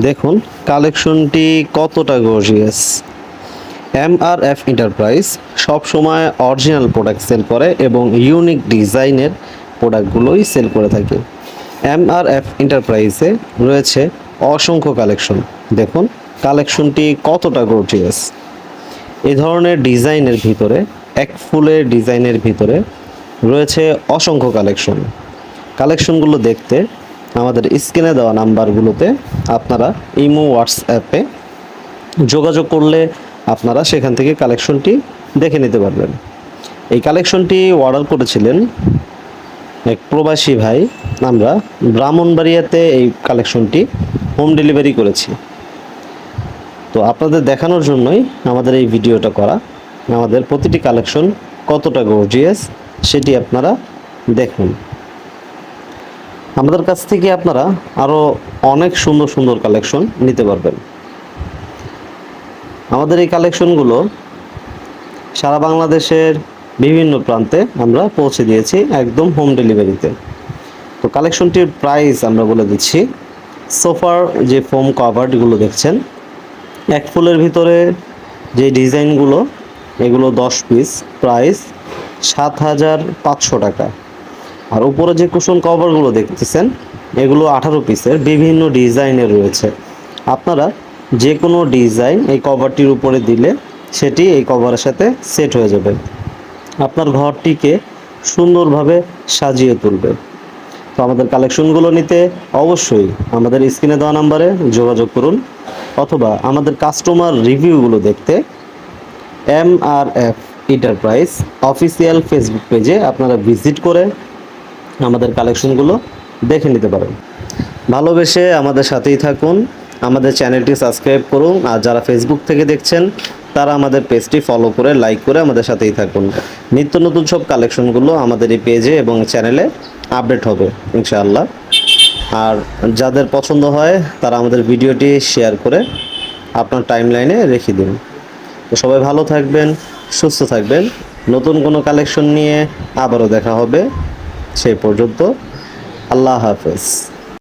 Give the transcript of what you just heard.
দেখুন কালেকশনটি কতটা gorgeous. MRF enterprise সব সময় অরিজিনাল প্রোডাক্ট সেল করে এবং ইউনিক ডিজাইনের প্রোডাক্টগুলোই সেল করে থাকে। এমআরএফ এন্টারপ্রাইজে রয়েছে অসংখ্য কালেকশন। দেখুন কালেকশনটি কতটা গর্জিয়াস। এই ধরনের ডিজাইনের ভিতরে, এক ফুলের ডিজাইনের ভিতরে রয়েছে অসংখ্য কালেকশন। কালেকশনগুলো দেখতে আমাদের স্ক্রিনে দেওয়া নাম্বারগুলোতে আপনারা ইমো হোয়াটসঅ্যাপে যোগাযোগ করলে আপনারা সেখান থেকে কালেকশনটি দেখে নিতে পারবেন। এই কালেকশনটি অর্ডার করেছিলেন এক প্রবাসী ভাই। আমরা ব্রাহ্মণবাড়িয়াতে এই কালেকশনটি হোম ডেলিভারি করেছি। তো আপনাদের দেখানোর জন্যই আমাদের এই ভিডিওটা করা। আমাদের প্রতিটি কালেকশন কতটা গর্জিয়াস সেটি আপনারা দেখুন। আমাদের কাছ থেকে আপনারা আরও অনেক সুন্দর সুন্দর কালেকশন নিতে পারবেন। আমাদের এই কালেকশনগুলো সারা বাংলাদেশের বিভিন্ন প্রান্তে আমরা পৌঁছে দিয়েছি একদম হোম ডেলিভারিতে। তো কালেকশনটির প্রাইস আমরা বলে দিচ্ছি। সোফার যে ফোম কভারগুলো দেখছেন, এক ফুলের ভিতরে যে ডিজাইনগুলো, এগুলো 10 পিস, প্রাইস 7,500 টাকা। আর উপরে যে কুশন কভারগুলো দেখতেছেন, এগুলো 18 পিসের বিভিন্ন ডিজাইনের রয়েছে। আপনারা যে কোনো ডিজাইন এই কভারটির উপরে দিলে সেটি এই কভারের সাথে সেট হয়ে যাবে, আপনার ঘরটিকে সুন্দরভাবে সাজিয়ে তুলবে। তো আমাদের কালেকশনগুলো নিতে অবশ্যই আমাদের স্ক্রিনে দেওয়া নাম্বারে যোগাযোগ করুন, অথবা আমাদের কাস্টমার রিভিউগুলো দেখতে এমআরএফ এন্টারপ্রাইজ অফিসিয়াল ফেসবুক পেজে আপনারা ভিজিট করে আমাদের কালেকশনগুলো দেখে নিতে পারেন। ভালোবেসে আমাদের সাথেই থাকুন, আমাদের চ্যানেলটি সাবস্ক্রাইব করুন। আর যারা ফেসবুক থেকে দেখছেন তারা আমাদের পেজটি ফলো করে লাইক করে আমাদের সাথেই থাকুন। নিত্য নতুন সব কালেকশনগুলো আমাদের এই পেজে এবং চ্যানেলে আপডেট হবে ইনশাআল্লাহ। আর যাদের পছন্দ হয় তারা আমাদের ভিডিওটি শেয়ার করে আপনার টাইমলাইনে রেখে দিন। তো সবাই ভালো থাকবেন, সুস্থ থাকবেন। নতুন কোনো কালেকশন নিয়ে আবারও দেখা হবে। সেই পর্যন্ত আল্লাহ হাফেজ।